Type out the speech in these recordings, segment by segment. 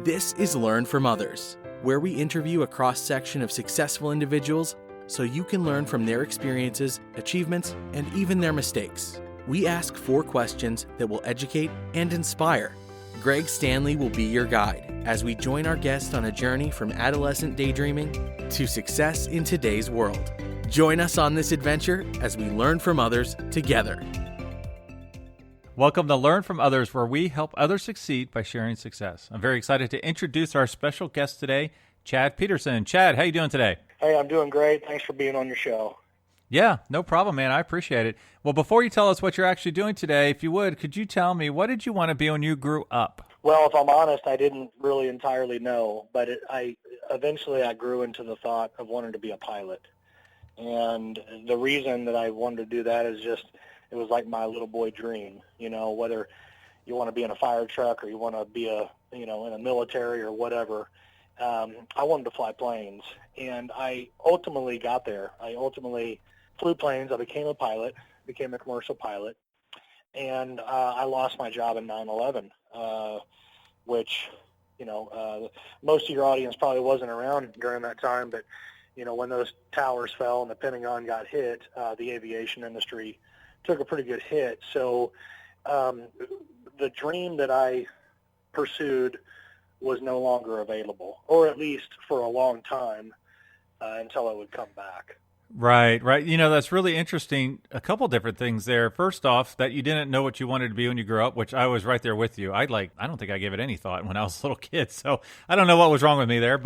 This is Learn from Others, where we interview a cross-section of successful individuals so you can learn from their experiences, achievements, and even their mistakes. We ask 4 questions that will educate and inspire. Greg Stanley will be your guide as we join our guest on a journey from adolescent daydreaming to success in today's world. Join us on this adventure as we learn from others together. Welcome to Learn from Others, where we help others succeed by sharing success. I'm very excited to introduce our special guest today, Chad Peterson. Chad, how you doing today? Hey, I'm doing great. Thanks for being on your show. Yeah, no problem, man. I appreciate it. Well, before you tell us what you're actually doing today, if you would, could you tell me, what did you want to be when you grew up? Well, if I'm honest, I didn't really entirely know, but eventually I grew into the thought of wanting to be a pilot. And the reason that I wanted to do that is just, it was like my little boy dream, you know, whether you want to be in a fire truck or you want to be in the military or whatever. I wanted to fly planes, and I ultimately got there. I ultimately flew planes. I became a pilot, became a commercial pilot, and I lost my job in 9/11, which, most of your audience probably wasn't around during that time, but, when those towers fell and the Pentagon got hit, the aviation industry took a pretty good hit. So the dream that I pursued was no longer available, or at least for a long time until it would come back. Right. That's really interesting. A couple different things there. First off, that you didn't know what you wanted to be when you grew up, which I was right there with you. I don't think I gave it any thought when I was a little kid, so I don't know what was wrong with me there.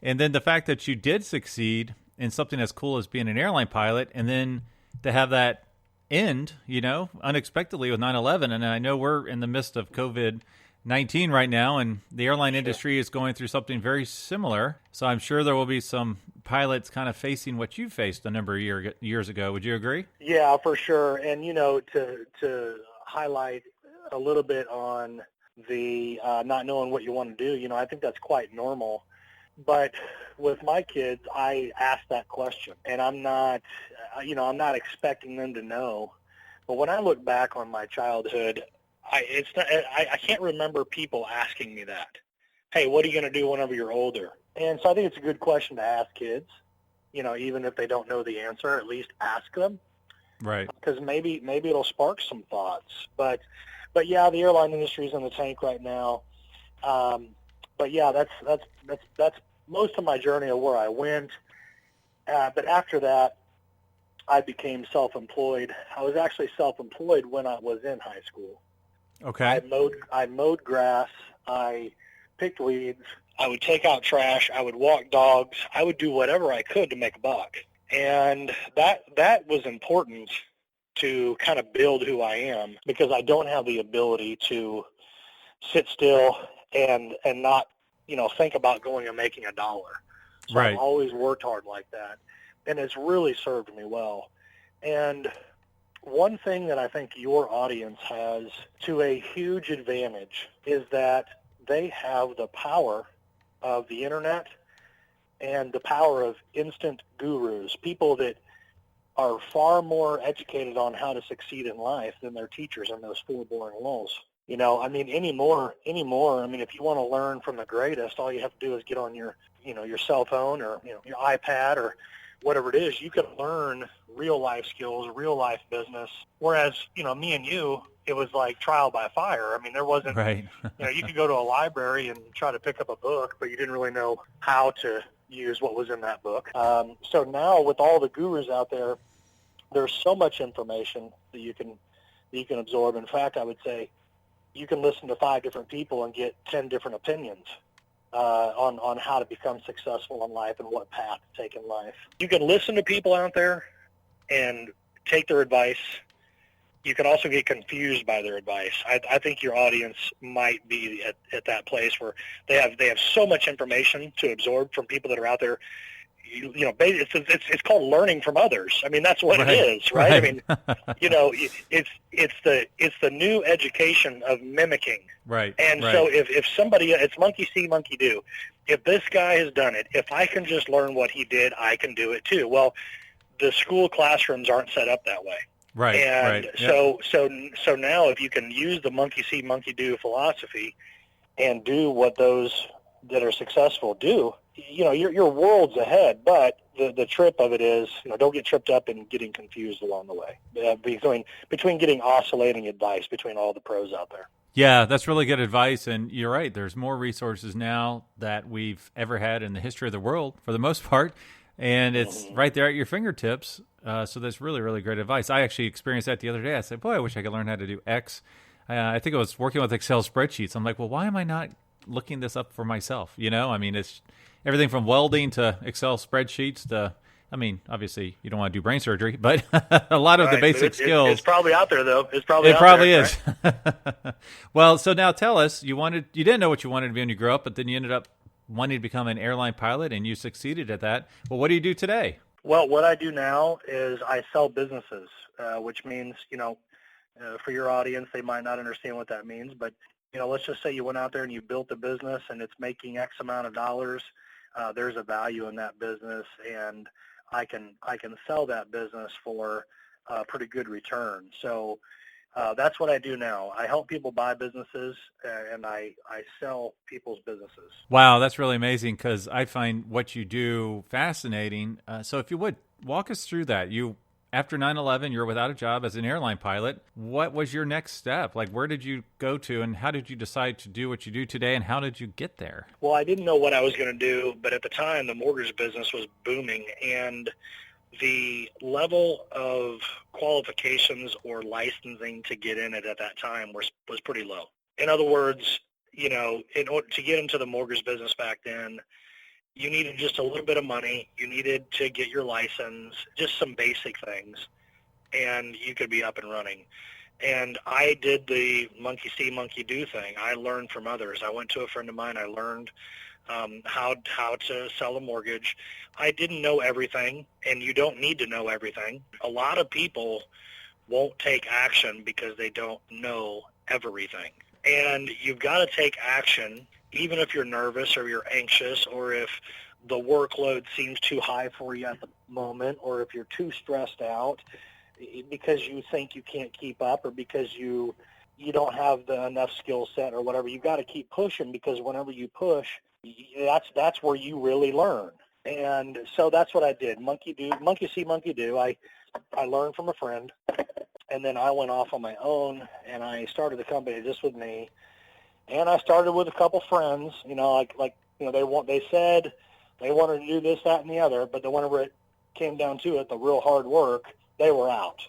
And then the fact that you did succeed in something as cool as being an airline pilot, and then to have that end, unexpectedly with 9/11. And I know we're in the midst of COVID-19 right now, and the airline industry is going through something very similar. So I'm sure there will be some pilots kind of facing what you faced a number of years ago. Would you agree? Yeah, for sure. And, to highlight a little bit on the not knowing what you want to do, I think that's quite normal. But with my kids, I ask that question, and I'm not expecting them to know. But when I look back on my childhood, I can't remember people asking me that. Hey, what are you going to do whenever you're older? And so I think it's a good question to ask kids, even if they don't know the answer, at least ask them. Right. Because maybe it'll spark some thoughts. But yeah, the airline industry is in the tank right now. But yeah, that's most of my journey of where I went. But after that, I became self-employed. I was actually self-employed when I was in high school. Okay. I mowed grass. I picked weeds. I would take out trash. I would walk dogs. I would do whatever I could to make a buck. And that was important to kind of build who I am, because I don't have the ability to sit still and not, think about going and making $1. So right. I've always worked hard like that, and it's really served me well. And one thing that I think your audience has to a huge advantage is that they have the power of the internet and the power of instant gurus, people that are far more educated on how to succeed in life than their teachers in those 4 boring walls. Anymore, if you want to learn from the greatest, all you have to do is get on your cell phone or, your iPad or whatever it is. You can learn real life skills, real life business. Whereas, me and you, it was like trial by fire. There wasn't, right. You could go to a library and try to pick up a book, but you didn't really know how to use what was in that book. So now with all the gurus out there, there's so much information that you can absorb. In fact, I would say you can listen to 5 different people and get 10 different opinions on how to become successful in life and what path to take in life. You can listen to people out there and take their advice. You can also get confused by their advice. I think your audience might be at that place where they have so much information to absorb from people that are out there. It's called learning from others. That's what right. it is, right? Right. It's the new education of mimicking. Right. And right. so if somebody, it's monkey see, monkey do. If this guy has done it, if I can just learn what he did, I can do it too. Well, the school classrooms aren't set up that way. Right. And right. so now if you can use the monkey see, monkey do philosophy and do what those that are successful do, your world's ahead. But the trip of it is, don't get tripped up in getting confused along the way, between getting oscillating advice between all the pros out there. Yeah, that's really good advice. And you're right. There's more resources now that we've ever had in the history of the world for the most part. And it's right there at your fingertips. So that's really, really great advice. I actually experienced that the other day. I said, boy, I wish I could learn how to do X. I think I was working with Excel spreadsheets. I'm like, well, why am I not looking this up for myself? I mean, it's everything from welding to Excel spreadsheets to, I mean, obviously you don't want to do brain surgery, but a lot of the basic skills. It's probably out there, though. It probably is. Right? Well, so now tell us, you didn't know what you wanted to be when you grew up, but then you ended up wanting to become an airline pilot, and you succeeded at that. Well, what do you do today? Well, what I do now is I sell businesses, which means, for your audience, they might not understand what that means, but let's just say you went out there and you built a business and it's making X amount of dollars. There's a value in that business, and I can sell that business for a pretty good return. So that's what I do now. I help people buy businesses, and I sell people's businesses. Wow, that's really amazing, because I find what you do fascinating. So if you would, walk us through that. After 9/11, you're without a job as an airline pilot. What was your next step? Like, where did you go to, and how did you decide to do what you do today, and how did you get there? Well, I didn't know what I was going to do, but at the time, the mortgage business was booming, and the level of qualifications or licensing to get in it at that time was pretty low. In other words, in order to get into the mortgage business back then, you needed just a little bit of money. You needed to get your license, just some basic things, and you could be up and running. And I did the monkey see, monkey do thing. I learned from others. I went to a friend of mine. I learned how to sell a mortgage. I didn't know everything, and you don't need to know everything. A lot of people won't take action because they don't know everything. And you've got to take action, even if you're nervous or you're anxious, or if the workload seems too high for you at the moment, or if you're too stressed out because you think you can't keep up, or because you don't have enough skill set or whatever. You've got to keep pushing, because whenever you push, that's where you really learn. And so that's what I did. Monkey see, monkey do. I learned from a friend, and then I went off on my own, and I started a company just with me. And I started with a couple friends, they said they wanted to do this, that, and the other, but then whenever it came down to it, the real hard work, they were out.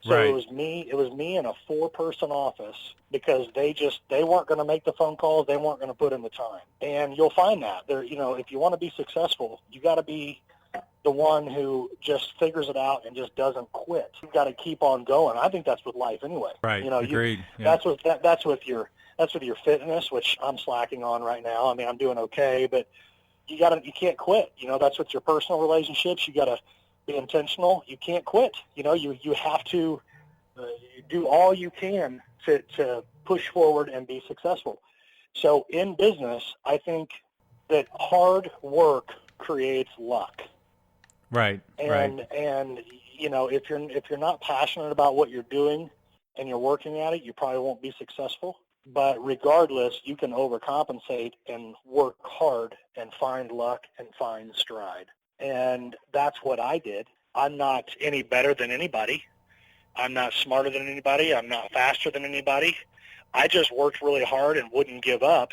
So Right. It was me in a 4-person office, because they weren't going to make the phone calls, they weren't going to put in the time. And you'll find that there, if you want to be successful, you got to be the one who just figures it out and just doesn't quit. You've got to keep on going. I think that's with life anyway. Right. Agreed. Yeah. That's with your fitness, which I'm slacking on right now. I mean, I'm doing okay, but you can't quit. That's with your personal relationships. You got to be intentional. You can't quit. You have to do all you can to push forward and be successful. So in business, I think that hard work creates luck. Right. And if you're not passionate about what you're doing and you're working at it, you probably won't be successful. But regardless, you can overcompensate and work hard and find luck and find stride. And that's what I did. I'm not any better than anybody. I'm not smarter than anybody. I'm not faster than anybody. I just worked really hard and wouldn't give up,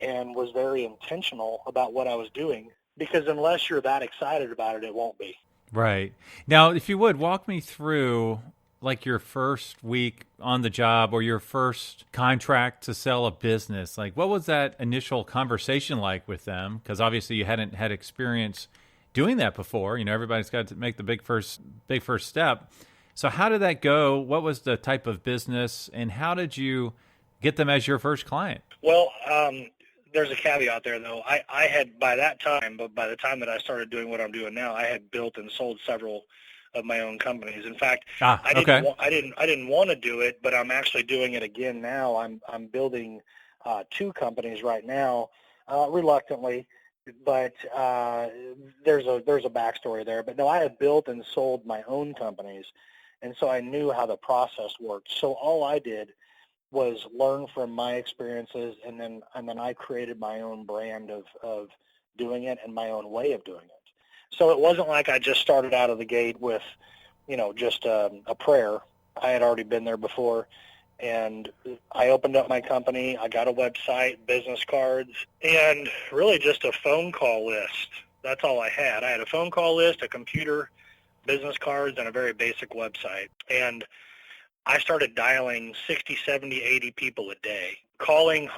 and was very intentional about what I was doing, because unless you're that excited about it, it won't be. Right. Now, if you would, walk me through like your first week on the job, or your first contract to sell a business. Like, what was that initial conversation like with them? Because obviously you hadn't had experience doing that before. Everybody's got to make the big first step. So how did that go? What was the type of business, and how did you get them as your first client? Well, there's a caveat there, though. I had, by the time that I started doing what I'm doing now, I had built and sold several of my own companies. In fact, I didn't want to do it, but I'm actually doing it again now. I'm building 2 companies right now, reluctantly, but there's a backstory there. But no, I had built and sold my own companies, and so I knew how the process worked. So all I did was learn from my experiences, and then I created my own brand of doing it and my own way of doing it. So it wasn't like I just started out of the gate with, just a prayer. I had already been there before, and I opened up my company. I got a website, business cards, and really just a phone call list. That's all I had. I had a phone call list, a computer, business cards, and a very basic website. And I started dialing 60, 70, 80 people a day, calling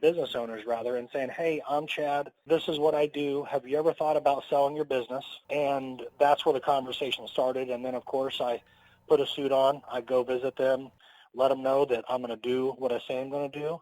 business owners rather, and saying, hey, I'm Chad. This is what I do. Have you ever thought about selling your business? And that's where the conversation started. And then, of course, I put a suit on. I go visit them, let them know that I'm going to do what I say I'm going to do.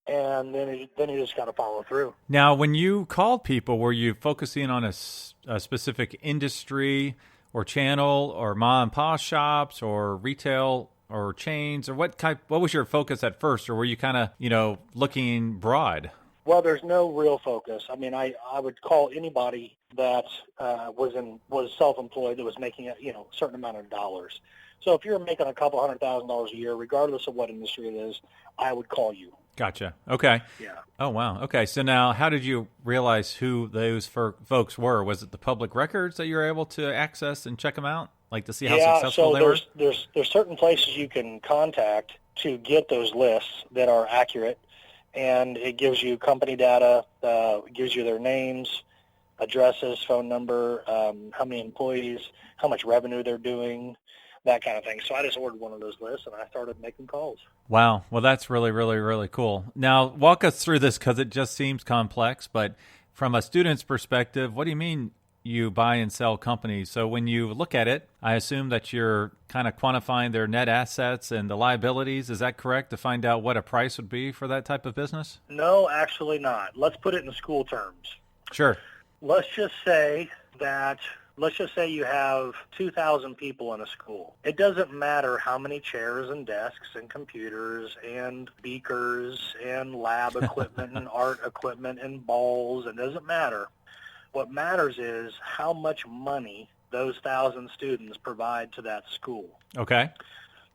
And then you just got to follow through. Now, when you called people, were you focusing on a specific industry or channel or mom and pop shops or retail or chains, or what was your focus at first, or were you kind of, looking broad? Well, there's no real focus. I mean, I would call anybody that was self-employed that was making a certain amount of dollars. So if you're making a couple $100,000 a year, regardless of what industry it is, I would call you. Gotcha. Okay. Yeah. Oh, wow. Okay. So now how did you realize who those folks were? Was it the public records that you were able to access and check them out, like to see how successful they were? There's certain places you can contact to get those lists that are accurate, and it gives you company data, gives you their names, addresses, phone number, how many employees, how much revenue they're doing, that kind of thing. So I just ordered one of those lists, and I started making calls. Wow. Well, that's really, really, really cool. Now, walk us through this because it just seems complex. But from a student's perspective, what do you mean you buy and sell companies? So when you look at it, I assume that you're kind of quantifying their net assets and the liabilities. Is that correct, to find out what a price would be for that type of business? No, actually not. Let's put it in school terms. Sure. Let's just say you have 2,000 people in a school. It doesn't matter how many chairs and desks and computers and beakers and lab equipment and art equipment and balls. It doesn't matter. What matters is how much money those 1,000 students provide to that school. Okay.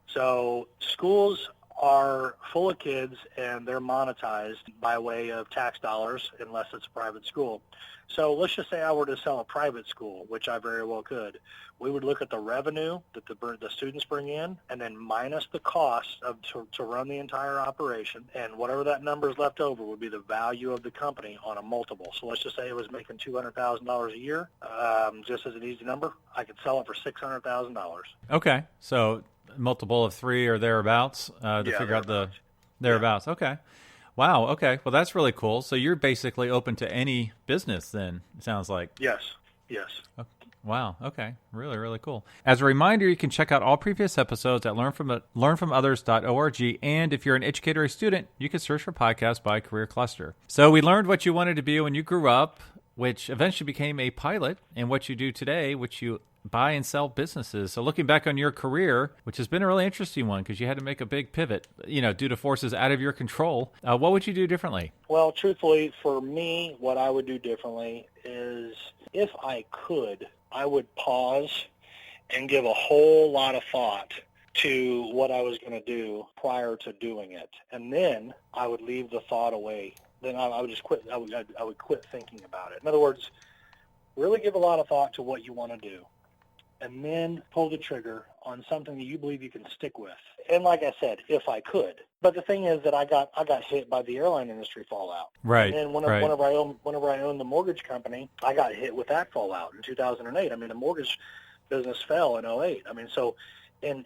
So schools are full of kids, and they're monetized by way of tax dollars unless it's a private school. So let's just say I were to sell a private school, which I very well could. We would look at the revenue that the students bring in, and then minus the cost to run the entire operation, and whatever that number is left over would be the value of the company on a multiple. So let's just say it was making $200,000 a year. Just as an easy number, I could sell it for $600,000. Okay. So multiple of 3 or thereabouts to figure out the thereabouts. Yeah. Okay. Wow. Okay. Well, that's really cool. So you're basically open to any business then, it sounds like. Yes. Okay. Wow. Okay. Really, really cool. As a reminder, you can check out all previous episodes at learnfromothers.org. And if you're an educator or student, you can search for podcasts by career cluster. So we learned what you wanted to be when you grew up, which eventually became a pilot, and what you do today, which you buy and sell businesses. So looking back on your career, which has been a really interesting one because you had to make a big pivot, due to forces out of your control, what would you do differently? Well, truthfully, for me, what I would do differently is, if I could, I would pause and give a whole lot of thought to what I was going to do prior to doing it. And then I would leave the thought away. Then I would just quit. I would quit thinking about it. In other words, really give a lot of thought to what you want to do, and then pull the trigger on something that you believe you can stick with. And like I said, if I could. But the thing is that I got hit by the airline industry fallout. Right. And whenever I owned the mortgage company, I got hit with that fallout in 2008. I mean, the mortgage business fell in 2008. I mean, so in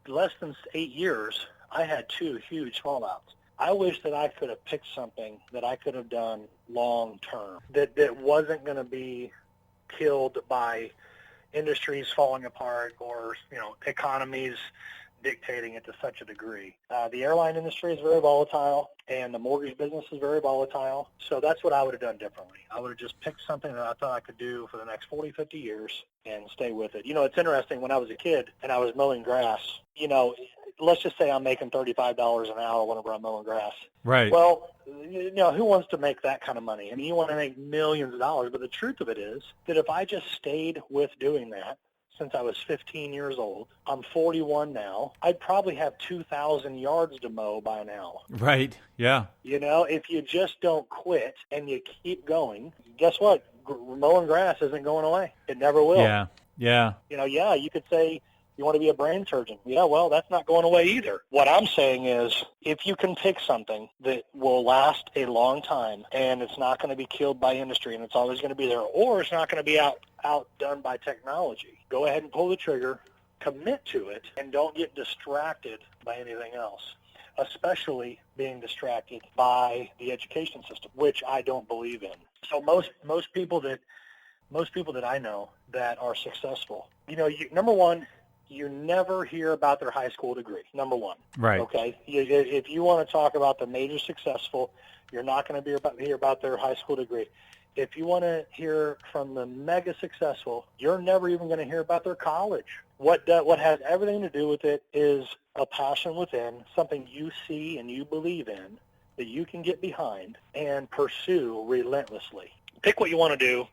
less than 8 years, I had 2 huge fallouts. I wish that I could have picked something that I could have done long term that wasn't going to be killed by industries falling apart or economies dictating it to such a degree. The airline industry is very volatile, and the mortgage business is very volatile. So that's what I would have done differently. I would have just picked something that I thought I could do for the next 40, 50 years and stay with it. It's interesting, when I was a kid and I was mowing grass, let's just say I'm making $35 an hour whenever I'm mowing grass. Right. Well, who wants to make that kind of money? I mean, you want to make millions of dollars, but the truth of it is that if I just stayed with doing that, since I was 15 years old. I'm 41 now. I'd probably have 2,000 yards to mow by now. Right. Yeah. You know, if you just don't quit and you keep going, guess what? Mowing grass isn't going away. It never will. Yeah. Yeah. You know, yeah, you could say you want to be a brain surgeon. Yeah, well, that's not going away either. What I'm saying is if you can pick something that will last a long time and it's not going to be killed by industry and it's always going to be there, or it's not going to be outdone by technology, go ahead and pull the trigger, commit to it, and don't get distracted by anything else, especially being distracted by the education system, which I don't believe in. So most people that I know that are successful, you know, number one, you never hear about their high school degree, number one. Right. Okay? If you want to talk about the major successful, you're not going to hear about their high school degree. If you want to hear from the mega successful, you're never even going to hear about their college. What has everything to do with it is a passion within, something you see and you believe in that you can get behind and pursue relentlessly. Pick what you want to do.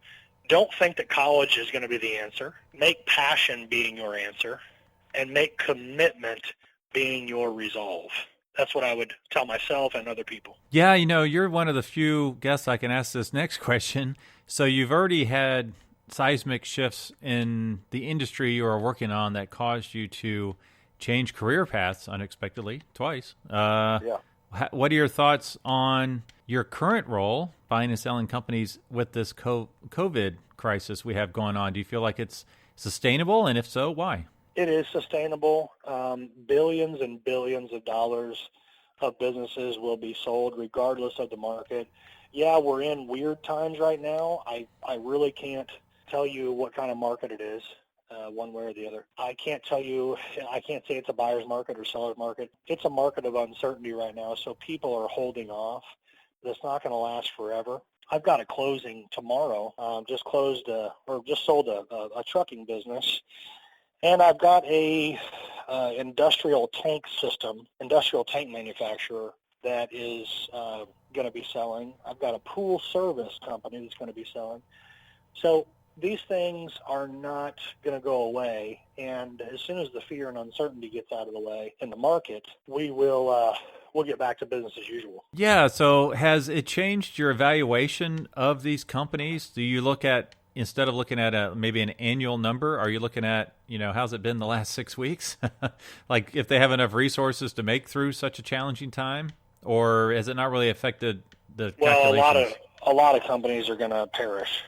Don't think that college is going to be the answer. Make passion being your answer, and make commitment being your resolve. That's what I would tell myself and other people. Yeah, you know, you're one of the few guests I can ask this next question. So you've already had seismic shifts in the industry you are working on that caused you to change career paths unexpectedly twice. Yeah. What are your thoughts on your current role, buying and selling companies with this COVID crisis we have going on? Do you feel like it's sustainable? And if so, why? It is sustainable. Billions and billions of dollars of businesses will be sold regardless of the market. Yeah, we're in weird times right now. I really can't tell you what kind of market it is, one way or the other. I can't say it's a buyer's market or seller's market. It's a market of uncertainty right now, so people are holding off. That's not going to last forever. I've got a closing tomorrow. Just sold a trucking business. And I've got a industrial tank manufacturer that is going to be selling. I've got a pool service company that's going to be selling. So these things are not going to go away. And as soon as the fear and uncertainty gets out of the way in the market, we'll get back to business as usual. Yeah. So has it changed your evaluation of these companies? Do you look at, instead of looking at maybe an annual number, are you looking at, how's it been the last 6 weeks? Like if they have enough resources to make through such a challenging time, or has it not really affected the calculations? A lot of companies are going to perish.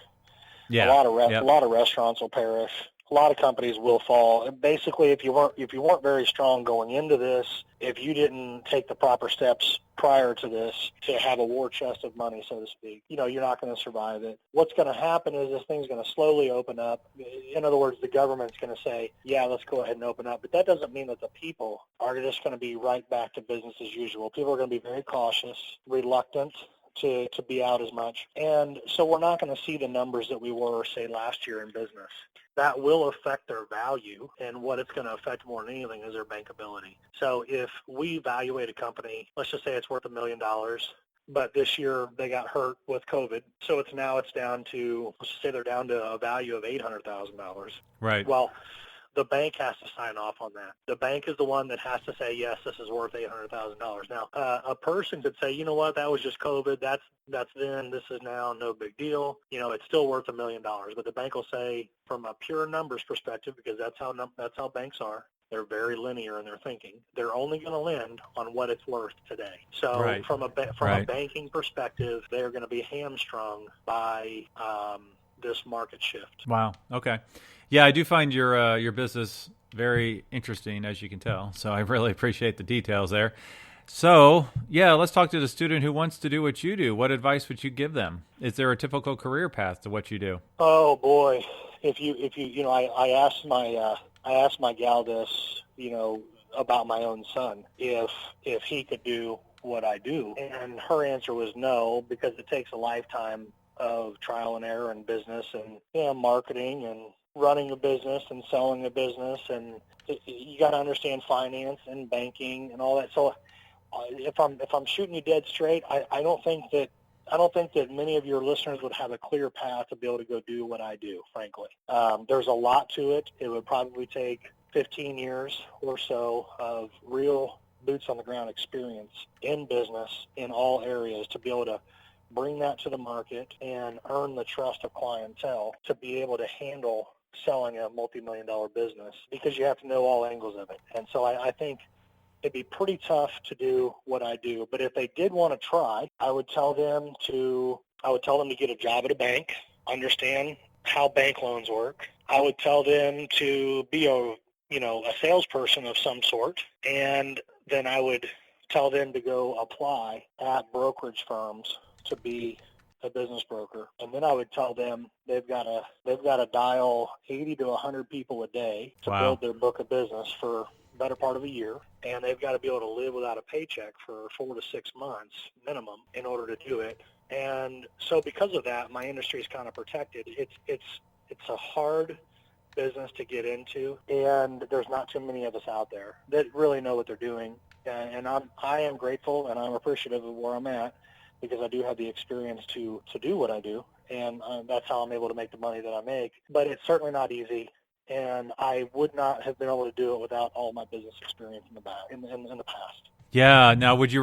Yeah. A lot of restaurants will perish. A lot of companies will fall. And basically, if you weren't very strong going into this, if you didn't take the proper steps prior to this to have a war chest of money, so to speak, you're not going to survive it. What's going to happen is this thing's going to slowly open up. In other words, the government's going to say, yeah, let's go ahead and open up. But that doesn't mean that the people are just going to be right back to business as usual. People are going to be very cautious, reluctant to be out as much. And so we're not going to see the numbers that we were, say, last year in business. That will affect their value, and what it's going to affect more than anything is their bankability. So if we evaluate a company, let's just say it's worth $1 million, but this year they got hurt with COVID, so it's down to, let's just say they're down to a value of $800,000. Right. Well, the bank has to sign off on that. The bank is the one that has to say, yes, this is worth $800,000. Now, a person could say, you know what, that was just COVID. That's then. This is now. No big deal. It's still worth $1 million. But the bank will say, from a pure numbers perspective, because that's how banks are. They're very linear in their thinking. They're only going to lend on what it's worth today. So right. from a banking perspective, they're going to be hamstrung by this market shift. Wow. Okay. Yeah, I do find your business very interesting, as you can tell. So I really appreciate the details there. So, yeah, let's talk to the student who wants to do what you do. What advice would you give them? Is there a typical career path to what you do? Oh boy, I asked my gal this, about my own son, if he could do what I do, and her answer was no, because it takes a lifetime of trial and error in business and marketing and running a business and selling a business, and you got to understand finance and banking and all that. So if I'm shooting you dead straight, I don't think that I don't think that many of your listeners would have a clear path to be able to go do what I do, frankly. There's a lot to it. It would probably take 15 years or so of real boots on the ground experience in business in all areas to be able to bring that to the market and earn the trust of clientele to be able to handle selling a multi-million-dollar business, because you have to know all angles of it. And so I think it'd be pretty tough to do what I do. But if they did want to try, I would tell them to get a job at a bank, understand how bank loans work. I would tell them to be a salesperson of some sort, and then I would tell them to go apply at brokerage firms to be a business broker. And then I would tell them they've got to dial 80 to 100 people a day to build their book of business for better part of a year, and they've got to be able to live without a paycheck for 4 to 6 months minimum in order to do it. And so because of that, my industry is kind of protected. It's a hard business to get into, and there's not too many of us out there that really know what they're doing. And I am grateful and I'm appreciative of where I'm at, because I do have the experience to do what I do, and that's how I'm able to make the money that I make. But it's certainly not easy, and I would not have been able to do it without all my business experience in the past. Yeah. Now, would you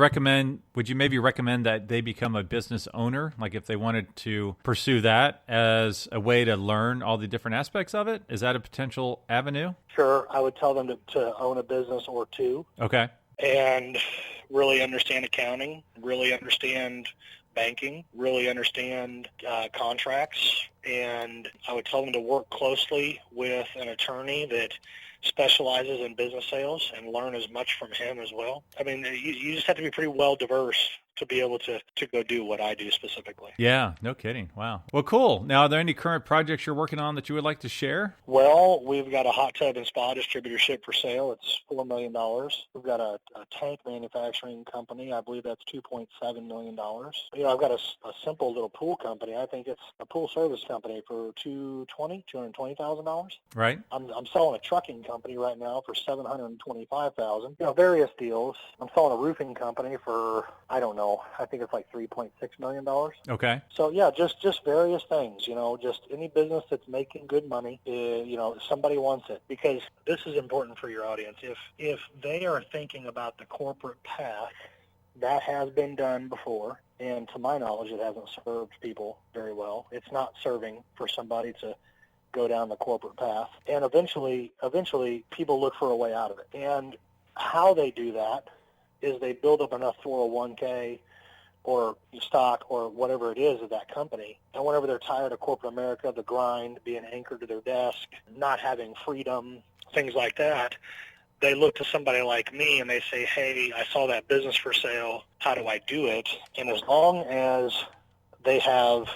maybe recommend that they become a business owner? Like if they wanted to pursue that as a way to learn all the different aspects of it? Is that a potential avenue? Sure. I would tell them to own a business or two. Okay. And really understand accounting, really understand banking, really understand contracts. And I would tell them to work closely with an attorney that specializes in business sales and learn as much from him as well. I mean, you just have to be pretty well diverse to be able to go do what I do specifically. Yeah, no kidding. Wow. Well, cool. Now, are there any current projects you're working on that you would like to share? Well, we've got a hot tub and spa distributorship for sale. It's $4 million. We've got a tank manufacturing company. I believe that's $2.7 million. I've got a simple little pool company. I think it's a pool service company for $220,000. Right. I'm selling a trucking company right now for $725,000. Various deals. I'm selling a roofing company for, I don't know, I think it's like $3.6 million. Okay. So yeah, just various things, just any business that's making good money, somebody wants it, because this is important for your audience. If they are thinking about the corporate path, that has been done before, and to my knowledge, it hasn't served people very well. It's not serving for somebody to go down the corporate path, and eventually people look for a way out of it. And how they do that is they build up enough 401k or stock or whatever it is of that company, and whenever they're tired of corporate America, the grind, being anchored to their desk, not having freedom, things like that, they look to somebody like me and they say, hey, I saw that business for sale, how do I do it? And as long as they have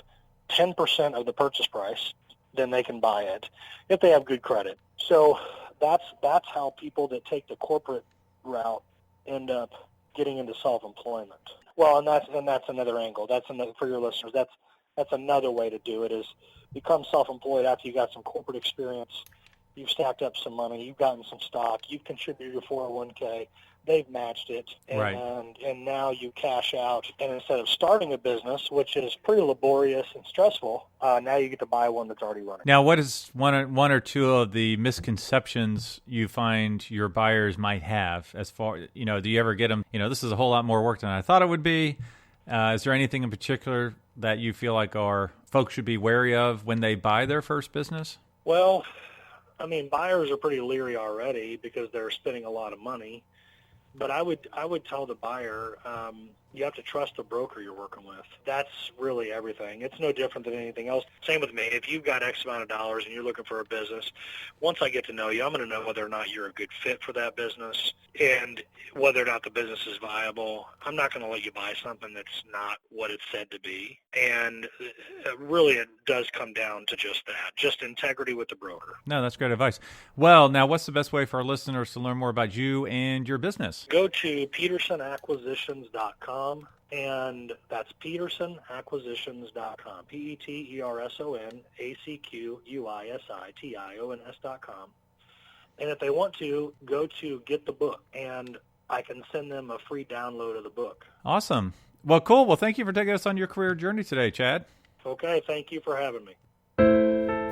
10% of the purchase price, then they can buy it if they have good credit. So that's how people that take the corporate route end up getting into self-employment. Well, and that's another angle. That's another, for your listeners. That's another way to do it, is become self-employed after you got some corporate experience. You've stacked up some money. You've gotten some stock. You've contributed to 401k. They've matched it, and Right. and now you cash out. And instead of starting a business, which is pretty laborious and stressful, now you get to buy one that's already running. Now, what is one or two of the misconceptions you find your buyers might have? As far, do you ever get them? This is a whole lot more work than I thought it would be. Is there anything in particular that you feel like our folks should be wary of when they buy their first business? Well, I mean, buyers are pretty leery already because they're spending a lot of money. But I would tell the buyer, you have to trust the broker you're working with. That's really everything. It's no different than anything else. Same with me. If you've got X amount of dollars and you're looking for a business, once I get to know you, I'm going to know whether or not you're a good fit for that business and whether or not the business is viable. I'm not going to let you buy something that's not what it's said to be. And really it does come down to just that, just integrity with the broker. No, that's great advice. Well, now what's the best way for our listeners to learn more about you and your business? Go to petersonacquisitions.com, and that's petersonacquisitions.com, petersonacquisitions.com. And if they want to, go to Get the Book, and I can send them a free download of the book. Awesome. Well, cool. Well, thank you for taking us on your career journey today, Chad. Okay, thank you for having me.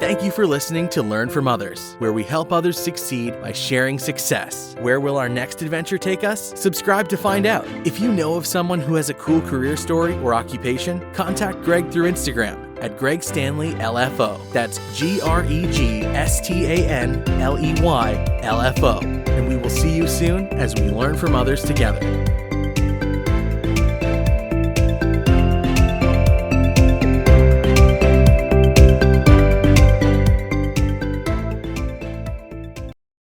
Thank you for listening to Learn from Others, where we help others succeed by sharing success. Where will our next adventure take us? Subscribe to find out. If you know of someone who has a cool career story or occupation, contact Greg through Instagram at Greg Stanley LFO. That's GregStanley LFO. And we will see you soon as we learn from others together.